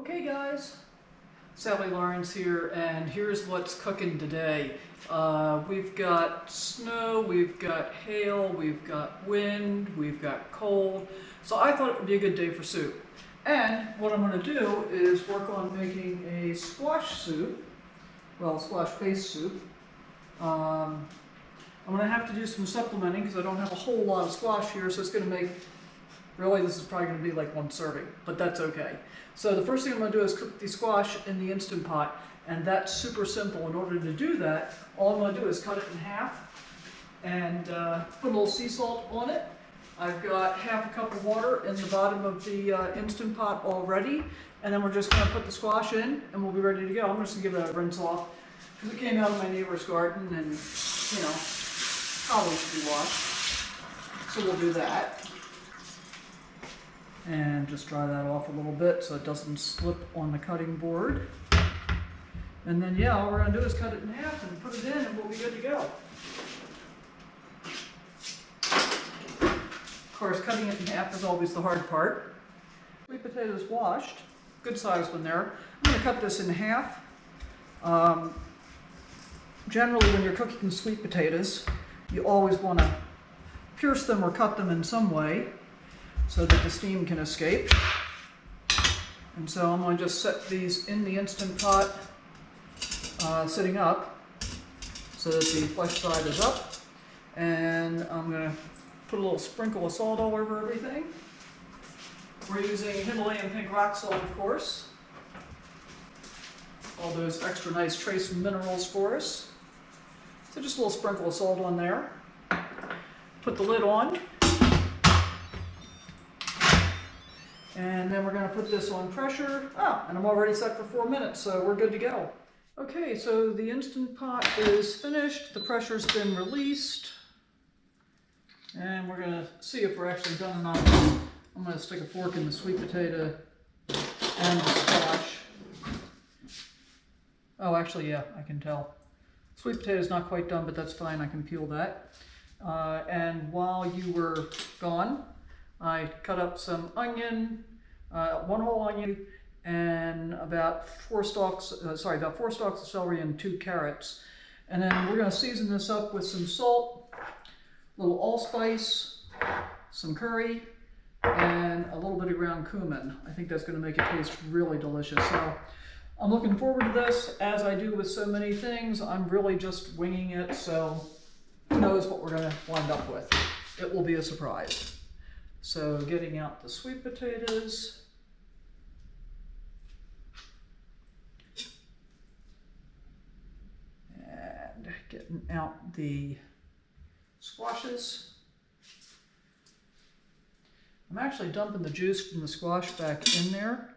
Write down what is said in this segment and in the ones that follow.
Okay guys, Sally Lawrence here, and here's what's cooking today. We've got snow, we've got hail, we've got wind, we've got cold, so I thought it would be a good day for soup. And what I'm going to do is work on making a squash soup, well, squash-based soup. I'm going to have to do some supplementing because I don't have a whole lot of squash here, so it's going to make, really this is probably going to be like one serving, but that's okay. So the first thing I'm going to do is cook the squash in the Instant Pot, and that's super simple. In order to do that, all I'm going to do is cut it in half and put a little sea salt on it. I've got half a cup of water in the bottom of the Instant Pot already, and then we're just going to put the squash in and we'll be ready to go. I'm just going to give it a rinse off because it came out of my neighbor's garden and, you know, probably should be washed. So we'll do that. And just dry that off a little bit so it doesn't slip on the cutting board. And then yeah, all we're going to do is cut it in half and put it in and we'll be good to go. Of course, cutting it in half is always the hard part. Sweet potatoes washed, good sized one there. I'm going to cut this in half. Generally when you're cooking sweet potatoes, you always want to pierce them or cut them in some way so that the steam can escape. And so I'm going to just set these in the Instant Pot, sitting up, so that the flesh side is up. And I'm going to put a little sprinkle of salt all over everything. We're using Himalayan pink rock salt, of course. All those extra nice trace minerals for us. So just a little sprinkle of salt on there. Put the lid on. And then we're going to put this on pressure. And I'm already set for 4 minutes, so we're good to go. Okay, so the Instant Pot is finished. The pressure's been released. And we're going to see if we're actually done or not. I'm going to stick a fork in the sweet potato and the squash. Oh, actually, yeah, I can tell. Sweet potato's not quite done, but that's fine. I can peel that. And while you were gone, I cut up some onion, one whole onion, and about four stalks of celery and 2 carrots. And then we're going to season this up with some salt, a little allspice, some curry, and a little bit of ground cumin. I think that's going to make it taste really delicious. So I'm looking forward to this. As I do with so many things, I'm really just winging it, so who knows what we're going to wind up with. It will be a surprise. So getting out the sweet potatoes. And getting out the squashes. I'm actually dumping the juice from the squash back in there.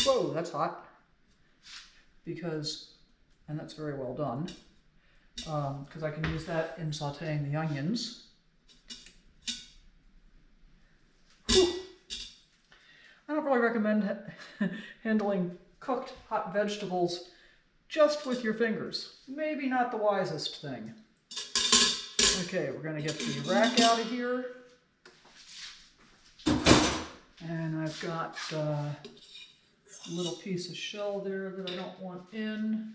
Whoa, that's hot. And that's very well done. Because I can use that in sauteing the onions. I don't really recommend handling cooked hot vegetables just with your fingers. Maybe not the wisest thing. Okay, we're going to get the rack out of here. And I've got a little piece of shell there that I don't want in.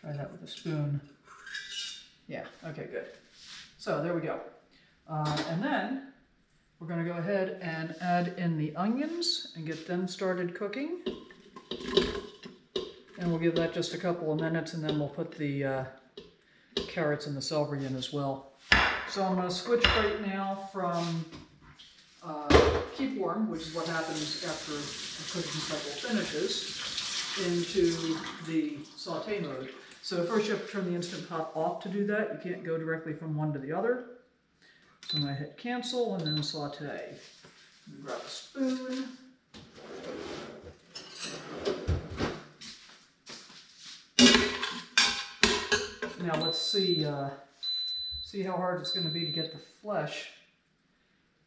Try that with a spoon. Yeah, okay, good. So there we go. And then we're going to go ahead and add in the onions and get them started cooking. And we'll give that just a couple of minutes, and then we'll put the carrots and the celery in as well. So I'm going to switch right now from keep warm, which is what happens after the cooking cycle finishes, into the saute mode. So first you have to turn the Instant Pot off to do that. You can't go directly from one to the other. So I'm going to hit cancel and then saute. Grab a spoon. Now let's see how hard it's going to be to get the flesh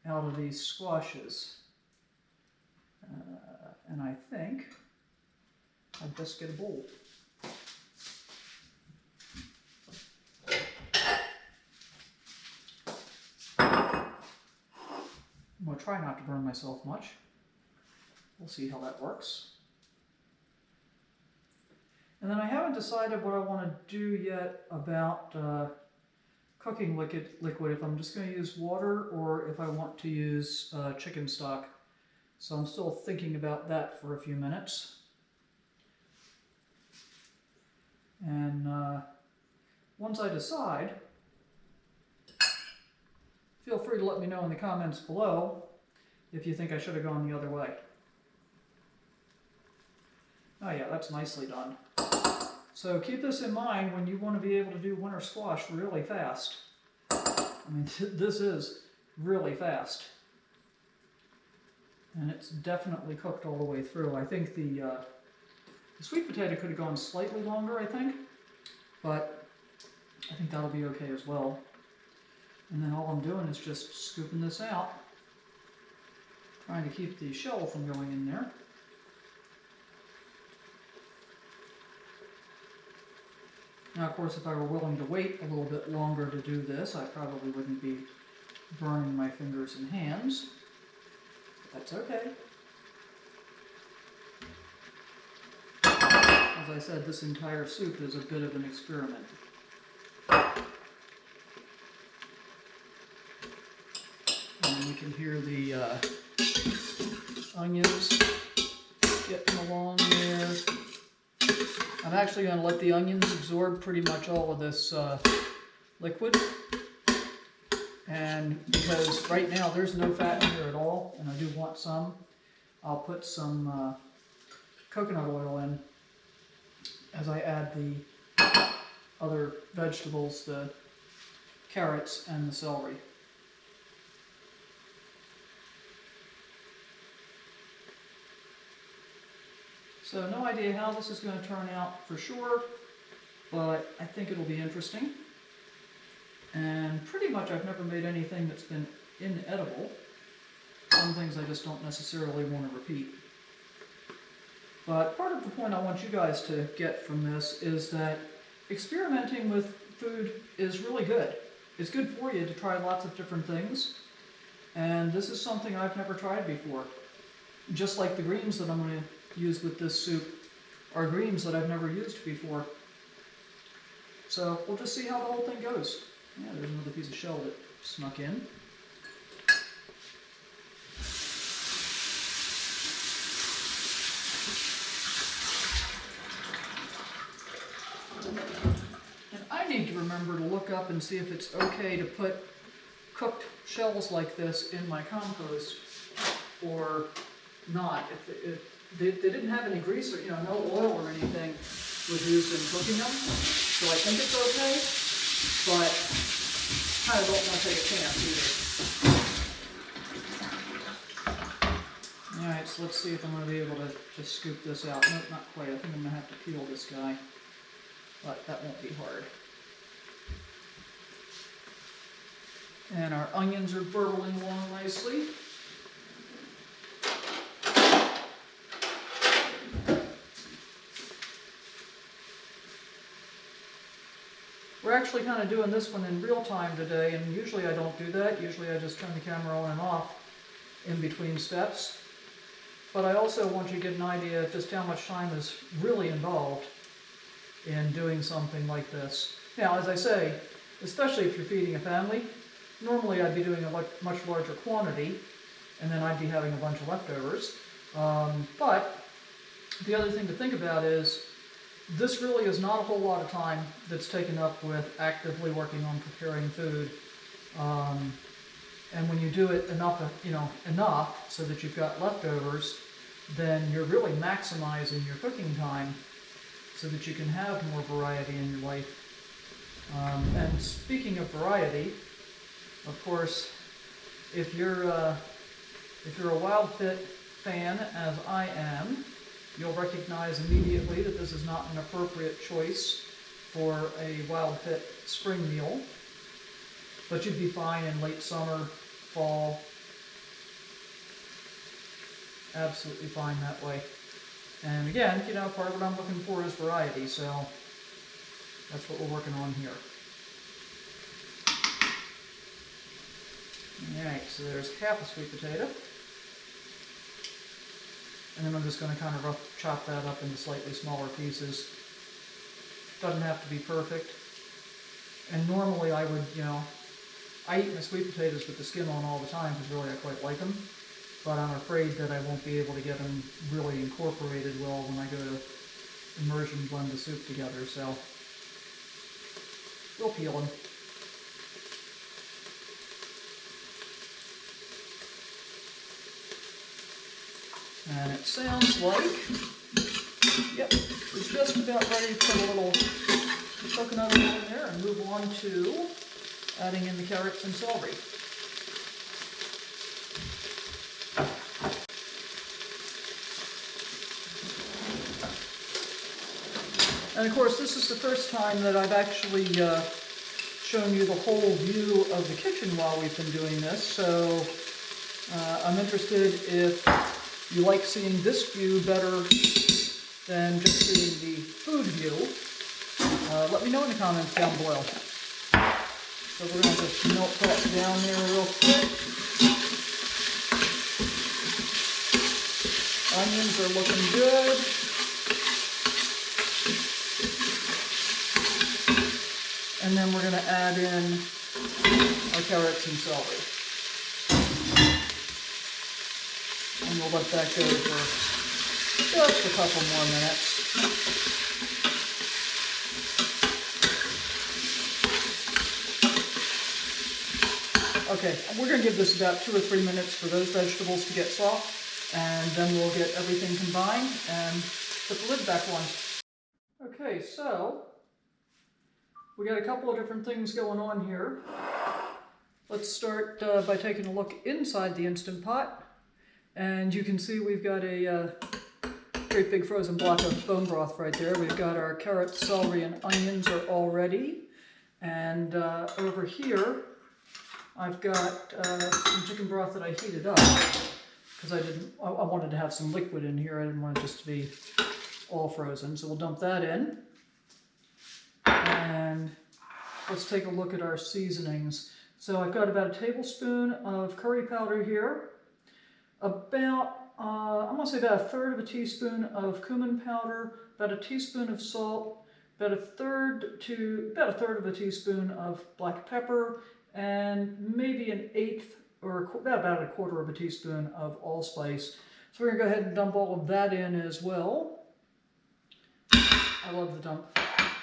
out of these squashes. And I think I'd best get a bowl. to try not to burn myself much. We'll see how that works. And then I haven't decided what I want to do yet about cooking liquid, if I'm just going to use water or if I want to use chicken stock. So I'm still thinking about that for a few minutes. And once I decide, feel free to let me know in the comments below if you think I should have gone the other way. Oh yeah, that's nicely done. So keep this in mind when you want to be able to do winter squash really fast. I mean, this is really fast. And it's definitely cooked all the way through. I think the sweet potato could have gone slightly longer, I think. But I think that'll be okay as well. And then all I'm doing is just scooping this out. Trying to keep the shell from going in there. Now, of course, if I were willing to wait a little bit longer to do this, I probably wouldn't be burning my fingers and hands. But that's okay. As I said, this entire soup is a bit of an experiment. And you can hear the onions getting along there. I'm actually going to let the onions absorb pretty much all of this liquid. And because right now there's no fat in here at all, and I do want some, I'll put some coconut oil in as I add the other vegetables, the carrots and the celery. So no idea how this is going to turn out for sure, but I think it'll be interesting. And pretty much I've never made anything that's been inedible. Some things I just don't necessarily want to repeat. But part of the point I want you guys to get from this is that experimenting with food is really good. It's good for you to try lots of different things. And this is something I've never tried before. Just like the greens that I'm going to use with this soup are greens that I've never used before. So we'll just see how the whole thing goes. Yeah, there's another piece of shell that snuck in. And I need to remember to look up and see if it's okay to put cooked shells like this in my compost or not. If they didn't have any grease or, no oil or anything was used in cooking them, so I think it's okay, but kind of don't want to take a chance either. Alright, so let's see if I'm going to be able to just scoop this out. Nope, not quite. I think I'm going to have to peel this guy, but that won't be hard. And our onions are burbling along nicely. We're actually kind of doing this one in real time today, and usually I don't do that. Usually I just turn the camera on and off in between steps. But I also want you to get an idea of just how much time is really involved in doing something like this. Now, as I say, especially if you're feeding a family, normally I'd be doing a much larger quantity, and then I'd be having a bunch of leftovers. But the other thing to think about is this really is not a whole lot of time that's taken up with actively working on preparing food. And when you do it enough so that you've got leftovers, then you're really maximizing your cooking time so that you can have more variety in your life. And speaking of variety, of course, if you're a WildFit fan, as I am, you'll recognize immediately that this is not an appropriate choice for a WildFit spring meal, but you'd be fine in late summer, fall, absolutely fine that way. And again, part of what I'm looking for is variety, so that's what we're working on here. Okay, so there's half a sweet potato. And then I'm just going to kind of rough chop that up into slightly smaller pieces. Doesn't have to be perfect. And normally I would, I eat my sweet potatoes with the skin on all the time because really I quite like them. But I'm afraid that I won't be able to get them really incorporated well when I go to immersion blend the soup together. So we'll peel them. And it sounds like, yep, we're just about ready to put a little coconut oil in there and move on to adding in the carrots and celery. And of course, this is the first time that I've actually shown you the whole view of the kitchen while we've been doing this, so I'm interested if you like seeing this view better than just seeing the food view. Let me know in the comments down below. So we're going to just melt that down there real quick. Onions are looking good. And then we're going to add in our carrots and celery. And we'll let that go for just a couple more minutes. Okay, we're going to give this about 2 or 3 minutes for those vegetables to get soft, and then we'll get everything combined and put the lid back on. Okay, so we got a couple of different things going on here. Let's start by taking a look inside the Instant Pot. And you can see we've got a great big frozen block of bone broth right there. We've got our carrots, celery, and onions are all ready. And over here, I've got some chicken broth that I heated up because I wanted to have some liquid in here. I didn't want it just to be all frozen. So we'll dump that in. And let's take a look at our seasonings. So I've got about a tablespoon of curry powder here. About, I'm going to say about 1/3 of a teaspoon of cumin powder, about a teaspoon of salt, about a third of a teaspoon of black pepper, and maybe an eighth or about a quarter of a teaspoon of allspice. So we're going to go ahead and dump all of that in as well. I love the dump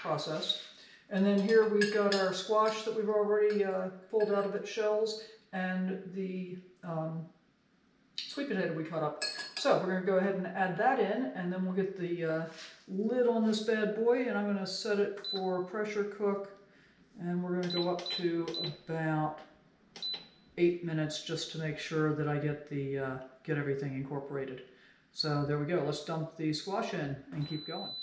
process. And then here we've got our squash that we've already pulled out of its shells, and the sweet potato we cut up. So we're going to go ahead and add that in, and then we'll get the lid on this bad boy, and I'm going to set it for pressure cook, and we're going to go up to about 8 minutes just to make sure that I get the get everything incorporated. So there we go. Let's dump the squash in and keep going.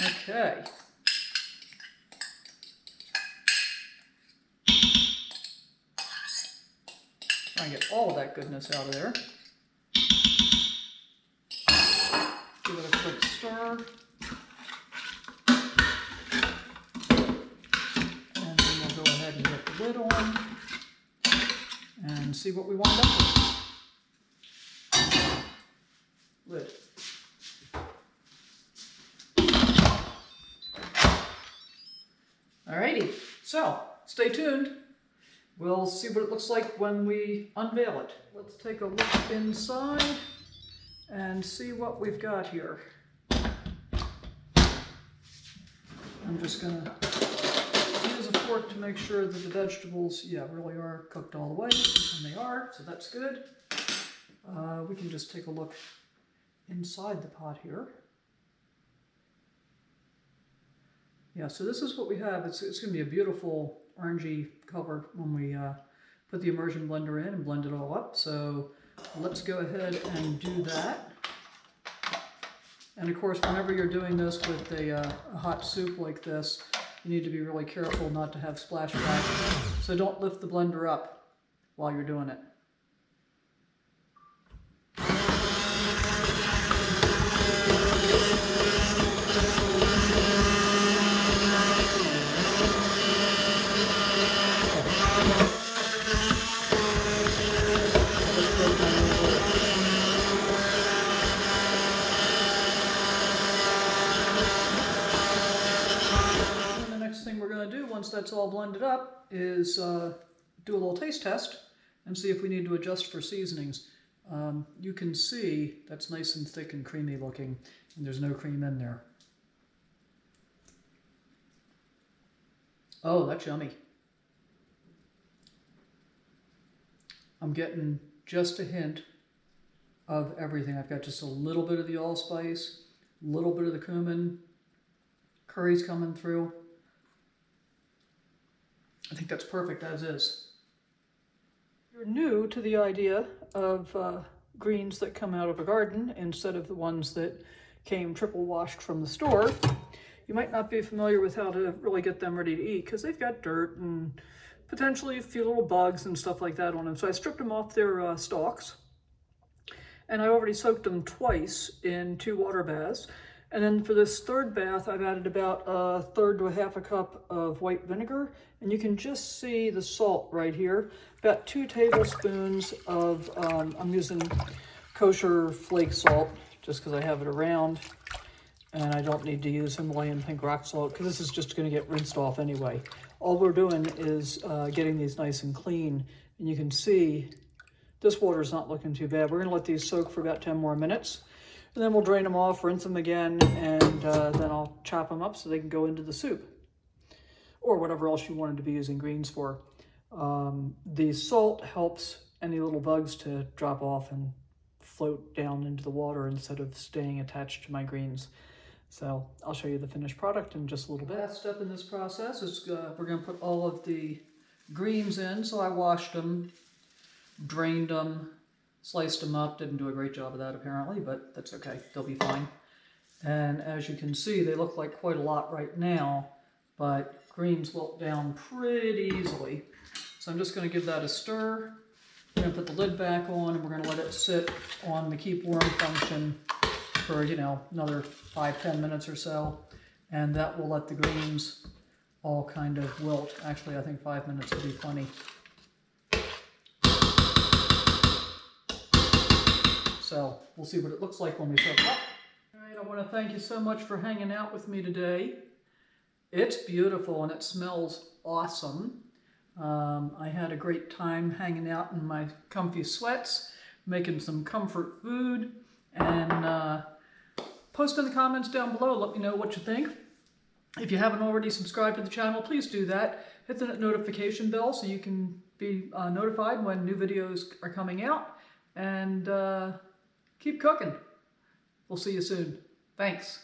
Okay. Try and get all of that goodness out of there. Give it a quick stir. And then we'll go ahead and get the lid on and see what we wind up with. Lid. Alrighty, so stay tuned. We'll see what it looks like when we unveil it. Let's take a look inside and see what we've got here. I'm just going to use a fork to make sure that the vegetables, really are cooked all the way, and they are, so that's good. We can just take a look inside the pot here. Yeah, so this is what we have. It's going to be a beautiful orangey color when we put the immersion blender in and blend it all up. So let's go ahead and do that. And of course, whenever you're doing this with a hot soup like this, you need to be really careful not to have splashbacks. So don't lift the blender up while you're doing it. once that's all blended up, is do a little taste test and see if we need to adjust for seasonings. You can see that's nice and thick and creamy looking, and there's no cream in there. Oh, that's yummy. I'm getting just a hint of everything. I've got just a little bit of the allspice, a little bit of the cumin, curry's coming through. I think that's perfect as is. If you're new to the idea of greens that come out of a garden instead of the ones that came triple washed from the store, you might not be familiar with how to really get them ready to eat because they've got dirt and potentially a few little bugs and stuff like that on them. So I stripped them off their stalks, and I already soaked them twice in 2 water baths. And then for this third bath, I've added about 1/3 to 1/2 cup of white vinegar, and you can just see the salt right here. About 2 tablespoons of, I'm using kosher flake salt just because I have it around, and I don't need to use Himalayan pink rock salt because this is just going to get rinsed off anyway. All we're doing is getting these nice and clean, and you can see this water's not looking too bad. We're going to let these soak for about 10 more minutes. And then we'll drain them off, rinse them again, and then I'll chop them up so they can go into the soup or whatever else you wanted to be using greens for. The salt helps any little bugs to drop off and float down into the water instead of staying attached to my greens. So I'll show you the finished product in just a little bit. Last step in this process is we're going to put all of the greens in. So I washed them, drained them, sliced them up. Didn't do a great job of that apparently, but that's okay. They'll be fine. And as you can see, they look like quite a lot right now, but greens wilt down pretty easily. So I'm just going to give that a stir. We're going to put the lid back on, and we're going to let it sit on the keep warm function for, you know, another 5-10 minutes or so. And that will let the greens all kind of wilt. Actually, I think 5 minutes will be plenty. So we'll see what it looks like when we soak it up. All right, I want to thank you so much for hanging out with me today. It's beautiful and it smells awesome. I had a great time hanging out in my comfy sweats, making some comfort food, and post in the comments down below. Let me know what you think. If you haven't already subscribed to the channel, please do that. Hit the notification bell so you can be notified when new videos are coming out. And keep cooking. We'll see you soon. Thanks.